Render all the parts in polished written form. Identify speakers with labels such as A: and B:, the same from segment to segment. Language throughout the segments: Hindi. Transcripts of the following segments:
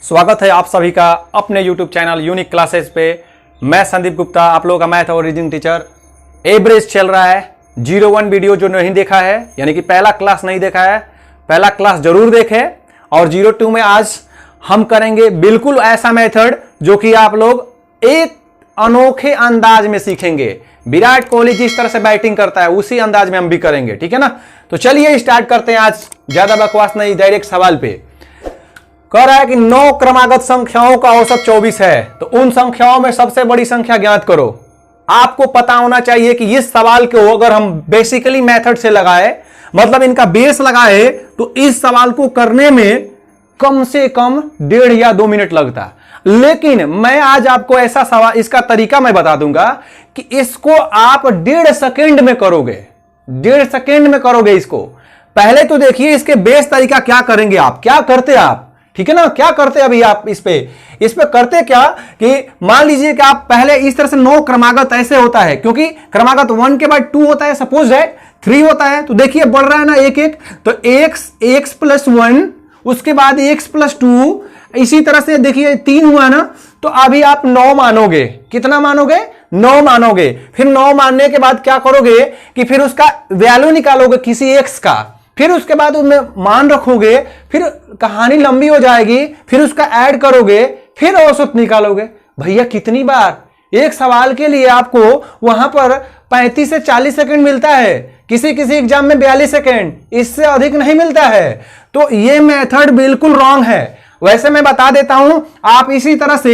A: स्वागत है आप सभी का अपने YouTube चैनल यूनिक क्लासेस पे। मैं संदीप गुप्ता, आप लोगों का मैथ और रीजनिंग टीचर। एवरेज चल रहा है 01 वीडियो जो नहीं देखा है, यानी कि पहला क्लास नहीं देखा है, पहला क्लास जरूर देखे। और 02 में आज हम करेंगे बिल्कुल ऐसा मेथड जो कि आप लोग एक अनोखे अंदाज में सीखेंगे। विराट कोहली जिस तरह से बैटिंग करता है उसी अंदाज में हम भी करेंगे, ठीक है ना। तो चलिए स्टार्ट करते हैं। आज ज्यादा बकवास नहीं, डायरेक्ट सवाल पे। कह रहा है कि 9 क्रमागत संख्याओं का औसत 24 है, तो उन संख्याओं में सबसे बड़ी संख्या ज्ञात करो। आपको पता होना चाहिए कि इस सवाल को अगर हम बेसिकली मेथड से लगाए, मतलब इनका बेस लगाए, तो इस सवाल को करने में कम से कम 1.5 या 2 मिनट लगता। लेकिन मैं आज आपको ऐसा सवाल, इसका तरीका मैं बता दूंगा कि इसको आप 1.5 सेकेंड में करोगे। 1.5 सेकेंड में करोगे इसको। पहले तो देखिए इसके बेस तरीका क्या करेंगे, आप क्या करते आप, ठीक है ना। क्या करते अभी आप इस पे करते क्या कि मान लीजिए कि आप पहले इस तरह से 9 क्रमागत ऐसे होता है, क्योंकि क्रमागत 1 के बाद 2 होता है, सपोज दैट 3 होता है। तो देखिए बढ़ रहा है ना एक एक, तो x प्लस 1, उसके बाद x प्लस 2, इसी तरह से देखिए 3 हुआ ना। तो अभी आप 9 मानोगे। कितना मानोगे? 9 मानोगे। फिर 9 मानने के बाद क्या करोगे कि फिर उसका वैल्यू निकालोगे किसी x का, फिर उसके बाद उसमें मान रखोगे, फिर कहानी लंबी हो जाएगी, फिर उसका ऐड करोगे, फिर औसत निकालोगे। भैया कितनी बार एक सवाल के लिए आपको वहां पर 35 से 40 सेकंड मिलता है, किसी किसी एग्जाम में 42 सेकंड, इससे अधिक नहीं मिलता है। तो ये मेथड बिल्कुल रॉन्ग है। वैसे मैं बता देता हूं, आप इसी तरह से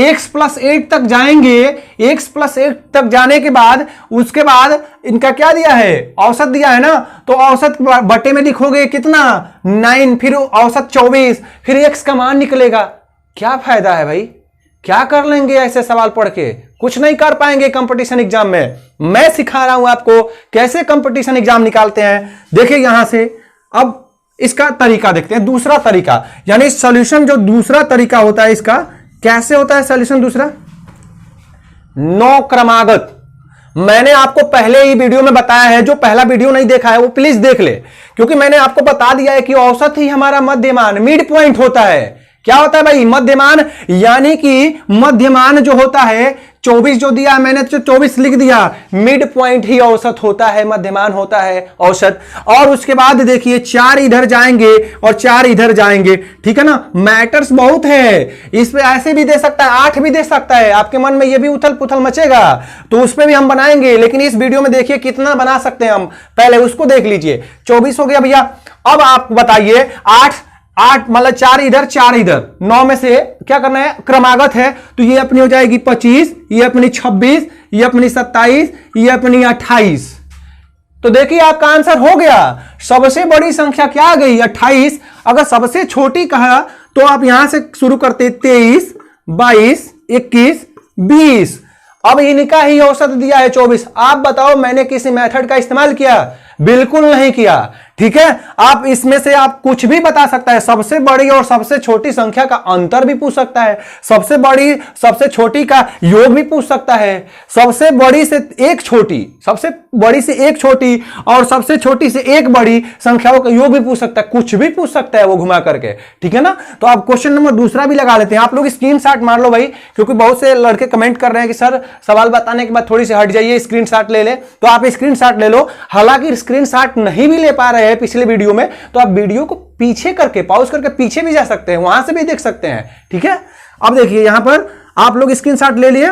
A: x प्लस 8 तक जाएंगे। x प्लस 8 तक जाने के बाद उसके बाद इनका क्या दिया है, औसत दिया है ना। तो औसत बटे में लिखोगे कितना, 9, फिर औसत 24, फिर x का मान निकलेगा। क्या फायदा है भाई, क्या कर लेंगे ऐसे सवाल पढ़ के? कुछ नहीं कर पाएंगे कंपटीशन एग्जाम में। मैं सिखा रहा हूं आपको कैसे कंपटीशन एग्जाम निकालते हैं। देखिए यहां से अब इसका तरीका देखते हैं, दूसरा तरीका, यानी सॉल्यूशन जो दूसरा तरीका होता है इसका कैसे होता है सॉल्यूशन दूसरा। 9 क्रमागत मैंने आपको पहले ही वीडियो में बताया है। जो पहला वीडियो नहीं देखा है वो प्लीज देख ले, क्योंकि मैंने आपको बता दिया है कि औसत ही हमारा मध्यमान, मिड पॉइंट होता है। क्या होता है भाई? मध्यमान, यानी कि मध्यमान जो होता है 24 जो दिया है मैंने, तो 24 लिख दिया। मिड पॉइंट ही औसत होता है, मध्यमान होता है औसत। और उसके बाद देखिए 4 इधर जाएंगे और 4 इधर जाएंगे, ठीक है ना। मैटर्स बहुत है इस पे, ऐसे भी दे सकता है, 8 भी दे सकता है। आपके मन में ये भी उथल पुथल मचेगा तो उस पर भी हम बनाएंगे, लेकिन इस वीडियो में देखिए कितना बना सकते हैं हम, पहले उसको देख लीजिए। 24 हो गया भैया। अब आप बताइए 8 मतलब 4 इधर 4 इधर, 9 में से क्या करना है, क्रमागत है, तो ये अपनी हो जाएगी 25, ये अपनी 26, ये अपनी 27, ये अपनी 28। तो देखिए आपका आंसर हो गया। सबसे बड़ी संख्या क्या आ गई, 28। अगर सबसे छोटी कहा तो आप यहां से शुरू करते 23, 22, 21, 20। अब इनका ही औसत दिया है 24। आप बताओ मैंने किसी मेथड का इस्तेमाल किया? बिल्कुल नहीं किया, ठीक है। आप इसमें से आप कुछ भी बता सकता है। सबसे बड़ी और सबसे छोटी संख्या का अंतर भी पूछ सकता है, सबसे बड़ी सबसे छोटी का योग भी पूछ सकता है, सबसे बड़ी से एक छोटी, सबसे बड़ी से एक छोटी और सबसे छोटी से एक बड़ी संख्याओं का योग भी पूछ सकता है। कुछ भी पूछ सकता है वो घुमा करके, ठीक है ना। तो आप क्वेश्चन नंबर दूसरा भी लगा लेते हैं। आप लोग स्क्रीनशॉट मार लो भाई, क्योंकि बहुत से लड़के कमेंट कर रहे हैं कि सर सवाल बताने के बाद थोड़ी सी हट जाइए, स्क्रीनशॉट ले ले। तो आप स्क्रीनशॉट ले लो। हालांकि स्क्रीनशॉट नहीं भी ले पा रहे हैं पिछले वीडियो में, तो आप वीडियो को पीछे करके पॉज करके पीछे भी जा सकते हैं, वहां से भी देख सकते हैं, ठीक है। अब देखिए यहां पर आप लोग स्क्रीनशॉट ले लिए।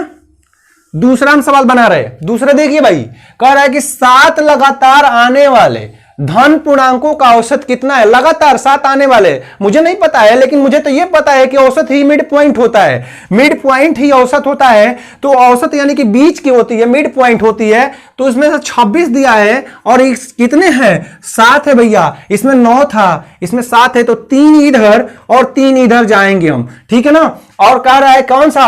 A: दूसरा हम सवाल बना रहे हैं। दूसरा देखिए भाई, कह रहा है कि 7 लगातार आने वाले धन पूर्णांकों का औसत कितना है। लगातार 7 आने वाले मुझे नहीं पता है, लेकिन मुझे तो यह पता है कि औसत ही मिड पॉइंट होता है। मिड पॉइंट ही औसत होता है। तो औसत यानी कि बीच की होती है, मिड पॉइंट होती है। तो उसमें से 26 दिया है और कितने हैं, 7 है भैया। इसमें 9 था, इसमें 7 है, तो 3 इधर और 3 इधर जाएंगे हम, ठीक है ना। और कह रहा है कौन सा,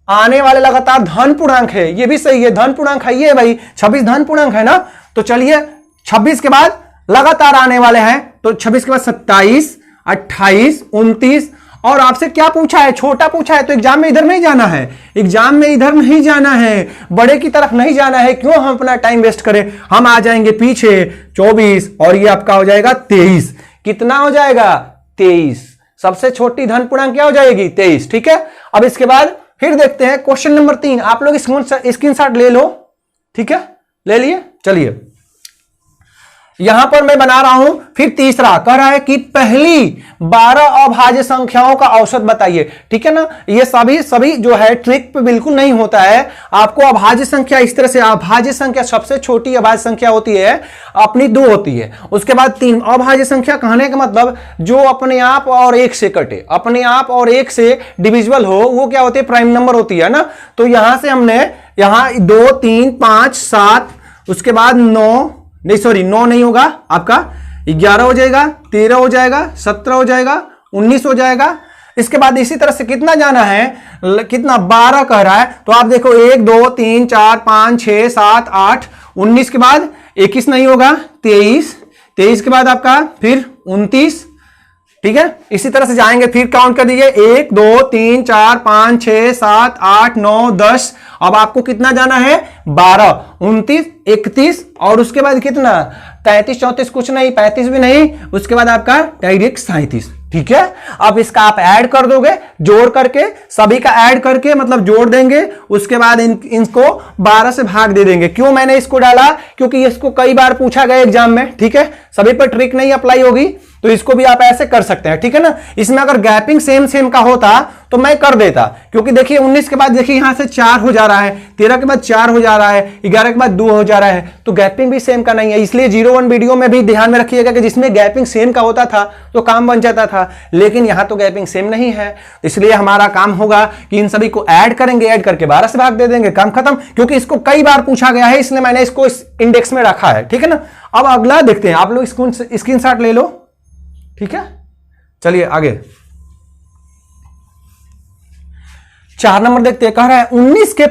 A: आने वाले लगातार धन पूर्णांक है। ये भी सही है, धन पूर्णांक है ये भाई, 26 धन पूर्णांक है ना। तो चलिए 26 के बाद लगातार आने वाले हैं, तो 26 के बाद 27, 28, 29। और आपसे क्या पूछा है, छोटा पूछा है। तो एग्जाम में इधर नहीं जाना है, एग्जाम में इधर नहीं जाना है, बड़े की तरफ नहीं जाना है। क्यों हम अपना टाइम वेस्ट करें, हम आ जाएंगे पीछे 24 और ये आपका हो जाएगा 23। कितना हो जाएगा, 23। सबसे छोटी धन पूर्णांक क्या हो जाएगी 23। ठीक है, अब इसके बाद फिर देखते हैं क्वेश्चन नंबर 3। आप लोग स्क्रीनशॉट ले लो। ठीक है, ले लिए। चलिए यहां पर मैं बना रहा हूं फिर तीसरा, कह रहा है कि पहली 12 अभाज्य संख्याओं का औसत बताइए। ठीक है ना, ये सभी जो है ट्रिक पे बिल्कुल नहीं होता है। आपको अभाज्य संख्या इस तरह से, अभाज्य संख्या सबसे छोटी अभाज्य संख्या होती है अपनी 2 होती है, उसके बाद 3। अभाज्य संख्या कहने का मतलब जो अपने आप और 1 से कटे, अपने आप और 1 से डिविजिबल हो, वो क्या होती है, प्राइम नंबर होती है ना। तो यहां से हमने यहां 2 3 5 7, उसके बाद 9 नहीं होगा आपका, 11 हो जाएगा, 13 हो जाएगा, 17 हो जाएगा, 19 हो जाएगा। इसके बाद इसी तरह से कितना जाना है, कितना 12 कह रहा है। तो आप देखो 1 2 3 4 5 6 7 8, 19 के बाद 21 नहीं होगा, 23 के बाद आपका फिर 29। ठीक है, इसी तरह से जाएंगे, फिर काउंट कर दीजिए 1 2 3 4 5 6 7 8 9 10। अब आपको कितना जाना है, 12 29 31, और उसके बाद कितना 33 34 कुछ नहीं, 35 भी नहीं, उसके बाद आपका डायरेक्ट 37। ठीक है, अब इसका आप ऐड कर दोगे, जोड़ करके सभी का ऐड करके मतलब जोड़ देंगे, उसके बाद इनको 12 से भाग दे देंगे। क्यों मैंने इसको डाला, क्योंकि इसको कई बार पूछा गया एग्जाम में। ठीक है, सभी पर ट्रिक नहीं अप्लाई होगी, तो इसको भी आप ऐसे कर सकते हैं। ठीक है ना, इसमें अगर गैपिंग सेम का होता तो मैं कर देता, क्योंकि देखिए 19 के बाद देखिए यहां से 4 हो जा रहा है, 13 के बाद 4 हो जा रहा है, 11 के बाद 2 हो जा रहा है, तो गैपिंग भी सेम का नहीं है। इसलिए 01 वीडियो में भी ध्यान में रखिएगा कि जिसमें गैपिंग सेम का होता था तो काम बन जाता था, लेकिन यहां तो गैपिंग सेम नहीं है। इसलिए हमारा काम होगा कि इन सभी को ऐड करेंगे, ऐड करके 12 से भाग दे देंगे, काम खत्म। क्योंकि इसको कई बार पूछा गया है, इसलिए मैंने इसको इस इंडेक्स में रखा है। ठीक है ना, अब अगला देखते हैं, आप लोग स्क्रीनशॉट ले लो। ठीक है, चलिए आगे 4 नंबर देखते हैं, कह रहा है 19 के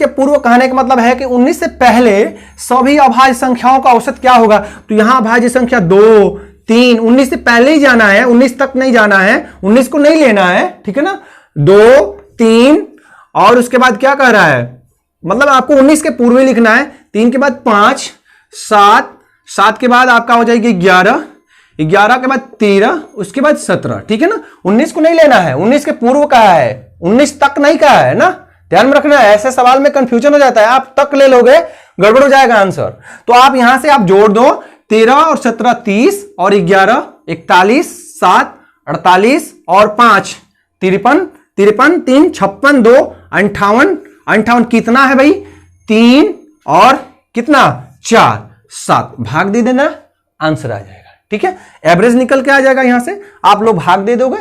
A: पूर्व कहने का मतलब है कि 19 से पहले सभी अभाज्य संख्याओं का औसत क्या होगा। तो यहां अभाज्य संख्या 2 3, 19 से पहले ही जाना है, 19 तक नहीं जाना है, 19 को नहीं लेना है। ठीक है ना, 2 3, और उसके बाद क्या कह रहा है, मतलब आपको 19 के पूर्व ही लिखना है। 3 के बाद 5 7 के बाद आपका हो जाएगी 11 के बाद 13, उसके बाद 17। ठीक है ना, 19 को नहीं लेना है, 19 के पूर्व कहा है, 19 तक नहीं कहा है ना, ध्यान में रखना है। ऐसे सवाल में कंफ्यूजन हो जाता है, आप तक ले लोगे गड़बड़ हो जाएगा आंसर। तो आप यहां से आप जोड़ दो, 13 और 17 30, और 11 41 7 48 और 5 53 3 56 2 58 कितना है भाई, 3 और कितना 4 7, भाग दे देना, आंसर आ जाएगा। ठीक है, एवरेज निकल के आ जाएगा। यहां से आप लोग भाग दे दोगे,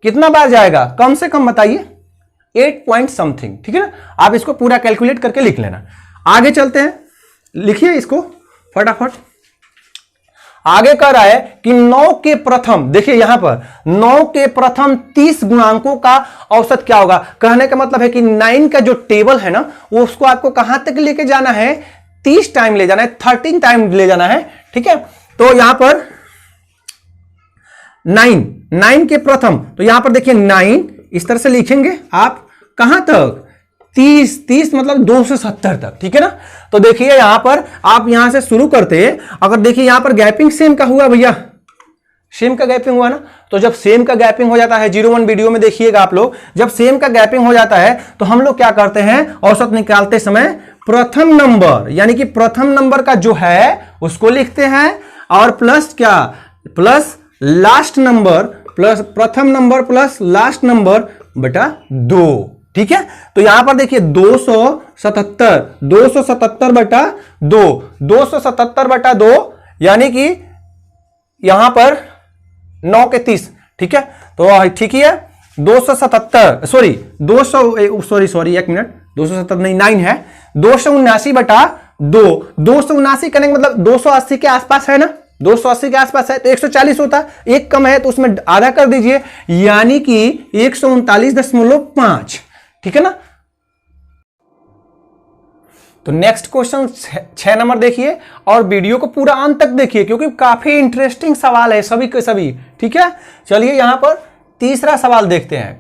A: कितना बार जाएगा, कम से कम बताइए, 8 पॉइंट समथिंग। ठीक है ना, आप इसको पूरा कैलकुलेट करके लिख लेना। आगे चलते हैं, लिखिए इसको फटाफट। आगे कह रहा है कि 9 के प्रथम, देखिए यहां पर 9 के प्रथम 30 गुणांकों का औसत क्या होगा। कहने का मतलब है कि 9 का जो टेबल है ना, वो उसको आपको कहां तक लेके जाना है, 30 टाइम ले जाना है, 13 टाइम ले जाना है। ठीक है, तो यहां पर 9 के प्रथम, तो यहां पर देखिए 9 इस तरह से लिखेंगे आप, कहां तक 30 मतलब 270 तक। ठीक है ना, तो देखिए यहां पर आप यहां से शुरू करते, अगर देखिए यहां पर गैपिंग सेम का हुआ भैया, सेम का गैपिंग हुआ ना, तो जब सेम का गैपिंग हो जाता है, 01 वीडियो में देखिएगा आप लोग, जब सेम का गैपिंग हो जाता है तो हम लोग क्या करते हैं, औसत निकालते समय प्रथम नंबर, यानी कि प्रथम नंबर का जो है उसको लिखते हैं, और प्लस क्या, प्लस लास्ट नंबर, प्लस प्रथम नंबर प्लस लास्ट नंबर बटा 2। ठीक है, तो यहां पर देखिए 277 बटा 2, 277 बटा 2, यानी कि यहां पर 9 के 30। ठीक है, तो ठीक ही है, 277 सॉरी 270 नहीं 9 है, 279 बटा 2, 279 करने का मतलब 280 के आसपास है ना, 280 के आसपास है, तो 140 होता, एक कम है तो उसमें आधा कर दीजिए, यानी कि 139.5। ठीक है ना, तो नेक्स्ट क्वेश्चन 6 नंबर देखिए, और वीडियो को पूरा अंत तक देखिए क्योंकि काफी इंटरेस्टिंग सवाल है सभी के सभी। ठीक है, चलिए यहां पर तीसरा सवाल देखते हैं,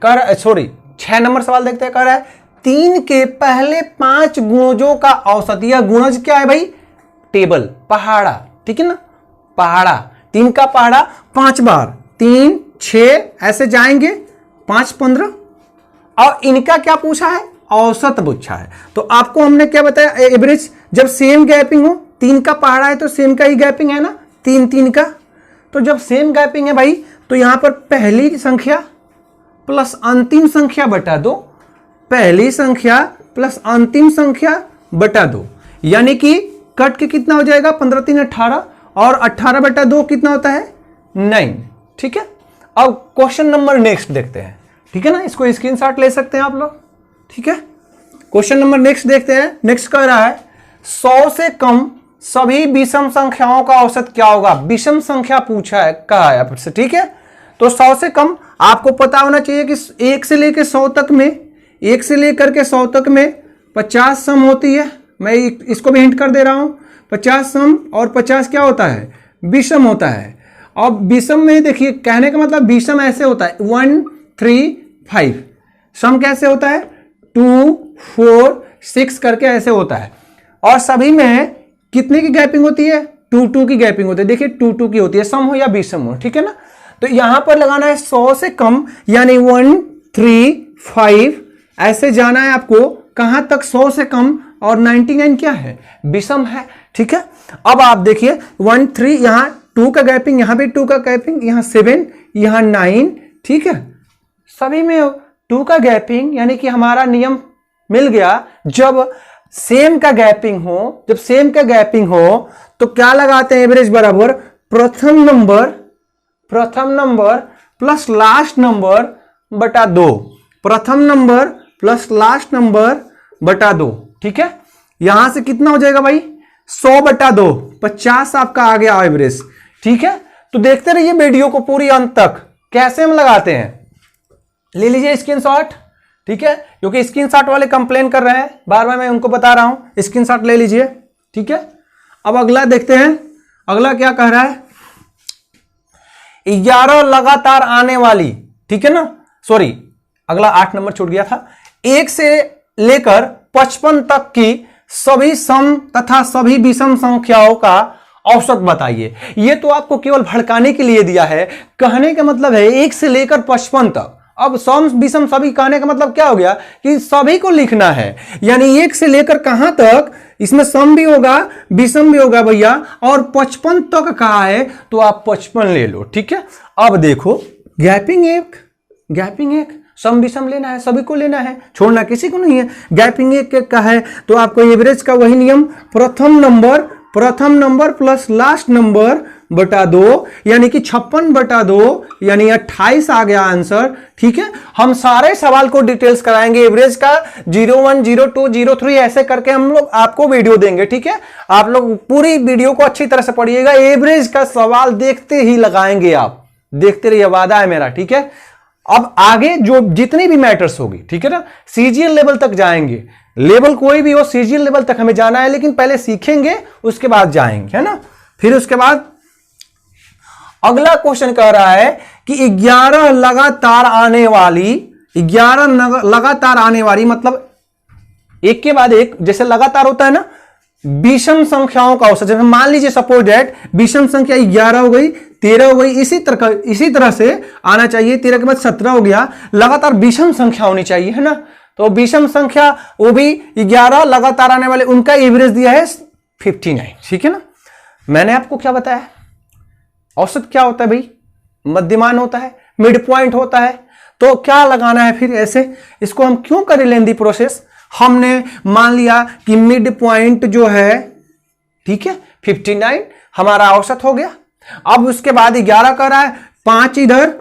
A: 6 नंबर सवाल देखते हैं। कह रहा है 3 के पहले 5 गुणजों का औसत, यह गुणज क्या है भाई, टेबल, पहाड़ा। ठीक है ना, पहाड़ा 3 का पहाड़ा 5 बार, 3 6 ऐसे जाएंगे, 5 15। और इनका क्या पूछा है, औसत पूछा है। तो आपको हमने क्या बताया, एवरेज जब सेम गैपिंग हो, 3 का पहाड़ा है तो सेम का ही गैपिंग है ना, 3 3 का। तो जब सेम गैपिंग है भाई, तो यहां पर पहली संख्या प्लस अंतिम संख्या बटा 2, पहली संख्या प्लस अंतिम संख्या बटा 2, यानी कि कट के कितना हो जाएगा, 15 3 18, और 18 बटा 2 कितना होता है, 9। ठीक है, अब क्वेश्चन नंबर नेक्स्ट देखते हैं। ठीक है ना, इसको स्क्रीनशॉट ले सकते हैं आप लोग। ठीक है, क्वेश्चन नंबर नेक्स्ट देखते हैं। नेक्स्ट कह रहा है 100 से कम सभी विषम संख्याओं का औसत क्या होगा। विषम संख्या पूछा है, कहा है आपसे। ठीक है, तो 100 से कम आपको पता होना चाहिए कि 1 से लेकर 100 तक में, 1 से लेकर के 100 तक में 50 सम होती है। मैं इसको भी हिंट कर दे रहा हूं, 50 सम, और 50 क्या होता है, विषम होता है। अब विषम में देखिए, कहने का मतलब विषम ऐसे होता है 1 3 5, सम कैसे होता है 2 4 6 करके ऐसे होता है। और सभी में कितने की गैपिंग होती है, 2 2 की गैपिंग होती है। देखिए 2 2 की होती है, सम हो या विषम हो। ठीक है ना, तो यहां पर लगाना है 100 से कम, यानी 1 3 5 ऐसे जाना है आपको। कहां तक, 100 से कम, और 99 क्या है, विषम है। ठीक है, अब आप देखिए 1 3, यहां 2 का गैपिंग, यहां भी 2 का गैपिंग, यहां 7, यहां 9। ठीक है, सभी में 2 का गैपिंग, यानी कि हमारा नियम मिल गया। जब सेम का गैपिंग हो, जब सेम का गैपिंग हो तो क्या लगाते हैं, एवरेज बराबर प्रथम नंबर प्लस लास्ट नंबर बटा 2, प्रथम नंबर प्लस लास्ट नंबर बटा 2। ठीक है, यहां से कितना हो जाएगा भाई, 100 बटा 2, 50 आपका आ गया एवरेज। ठीक है, तो देखते रहिए वीडियो को पूरी अंत तक, कैसे हम लगाते हैं। ले लीजिए स्क्रीनशॉट। ठीक है, क्योंकि स्क्रीनशॉट वाले कंप्लेन कर रहे हैं, बार बार मैं उनको बता रहा हूं, स्क्रीनशॉट ले लीजिए। ठीक है, अब अगला देखते हैं। अगला क्या कह रहा है, 11 लगातार आने वाली, ठीक है ना, सॉरी अगला 8 नंबर छूट गया था, 1 से लेकर 55 तक की सभी सम तथा सभी विषम संख्याओं का औसत बताइए। यह तो आपको केवल भड़काने के लिए दिया है। कहने का मतलब है 1 से लेकर 55 तक। अब सम विषम सभी कहने का मतलब क्या हो गया कि सभी को लिखना है, यानी 1 से लेकर कहां तक, इसमें सम भी होगा विषम भी होगा भैया, और 55 तक कहा है तो आप 55 ले लो। ठीक है, अब देखो गैपिंग एक सम विषम लेना है, सभी को लेना है, छोड़ना किसी को नहीं है। गैपिंग एक का है तो आपको एवरेज का वही नियम, प्रथम नंबर प्लस लास्ट नंबर बटा 2, यानी कि 56 बटा 2, यानी 28 आ गया आंसर। ठीक है, हम सारे सवाल को डिटेल्स कराएंगे, एवरेज का 01 02 03 ऐसे करके हम लोग आपको वीडियो देंगे। ठीक है, आप लोग पूरी वीडियो को अच्छी तरह से पढ़िएगा, एवरेज का सवाल देखते ही लगाएंगे, आप देखते रहिए, वादा है मेरा। ठीक है, अब आगे जो जितनी भी मैटर्स होगी, ठीक है ना, सीजीएल लेवल तक जाएंगे, लेवल कोई भी हो, सीजीएल लेवल तक हमें जाना है, लेकिन पहले सीखेंगे उसके बाद जाएंगे, है ना। फिर उसके बाद अगला क्वेश्चन कह रहा है कि 11 लगातार आने वाली मतलब एक के बाद एक, जैसे लगातार होता है ना, विषम संख्याओं का औसत। जैसे मान लीजिए सपोज दैट विषम संख्या 11 हो गई, 13 हो गई, इसी तरह से आना चाहिए। 13 के बाद 17 हो गया, लगातार विषम संख्या होनी चाहिए, है ना। तो विषम संख्या वो भी 11 लगातार आने वाले, उनका एवरेज दिया है 59। ठीक है ना, मैंने आपको क्या बताया, औसत क्या होता है भाई, मध्यमान होता है, मिड पॉइंट होता है। तो क्या लगाना है फिर ऐसे, इसको हम क्यों करें लेंदी प्रोसेस। हमने मान लिया कि मिड पॉइंट जो है, ठीक है, 59 हमारा औसत हो गया। अब उसके बाद 11 कर रहा है, 5 इधर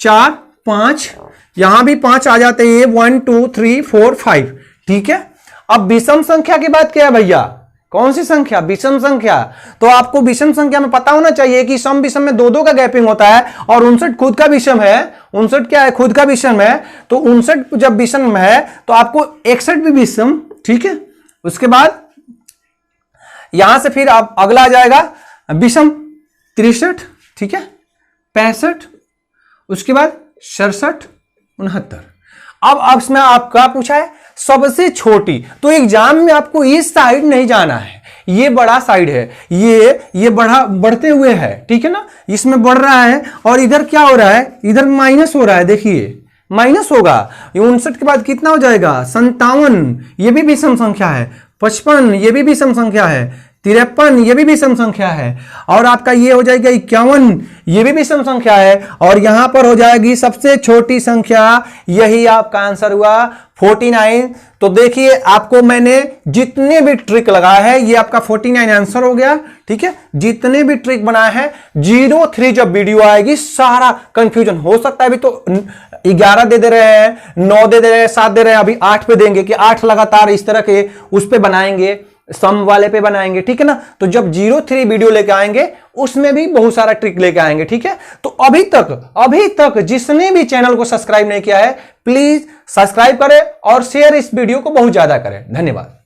A: 4 5, यहां भी 5 आ जाते हैं, 1 2 3 4 5। ठीक है, अब विषम संख्या की बात क्या है भैया, कौन सी संख्या, विषम संख्या। तो आपको विषम संख्या में पता होना चाहिए कि सम विषम में 2 का गैपिंग होता है, और 59 खुद का विषम है। 59 क्या है, खुद का विषम है। तो 59 जब विषम है तो आपको 61 भी विषम। ठीक है, उसके बाद यहां से फिर आप अगला आ जाएगा विषम 63, ठीक है, 65, उसके बाद 67 69। अब इसमें आपका पूछा है सबसे छोटी, तो एग्जाम में आपको इस साइड नहीं जाना है, ये बड़ा साइड है, ये बढ़ते हुए है, ठीक है ना, इसमें बढ़ रहा है और इधर क्या हो रहा है, इधर माइनस हो रहा है, देखिए माइनस होगा। 59 के बाद कितना हो जाएगा 57, ये भी विषम संख्या है। 55 ये भी विषम संख्या है। 53 ये भी विषम संख्या है। और आपका ये हो जाएगा 51, ये भी विषम संख्या है। और यहां पर हो जाएगी सबसे छोटी संख्या, यही आपका आंसर हुआ 49। तो देखिए आपको मैंने जितने भी ट्रिक लगाया है ये आपका 49 आंसर हो गया, ठीक है। जितने भी ट्रिक बनाए हैं 03 जब वीडियो आएगी सारा कंफ्यूजन हो सकता है। अभी तो 11 दे दे रहे हैं, 9 दे दे रहे हैं, 7 दे रहे हैं, अभी 8 पे देंगे कि 8 लगातार इस तरह के उस पे बनाएंगे, सम वाले पे बनाएंगे, ठीक है ना। तो जब 03 वीडियो लेके आएंगे उसमें भी बहुत सारा ट्रिक लेके आएंगे, ठीक है। तो अभी तक जिसने भी चैनल को सब्सक्राइब नहीं किया है प्लीज सब्सक्राइब करें और शेयर इस वीडियो को बहुत ज्यादा करें। धन्यवाद।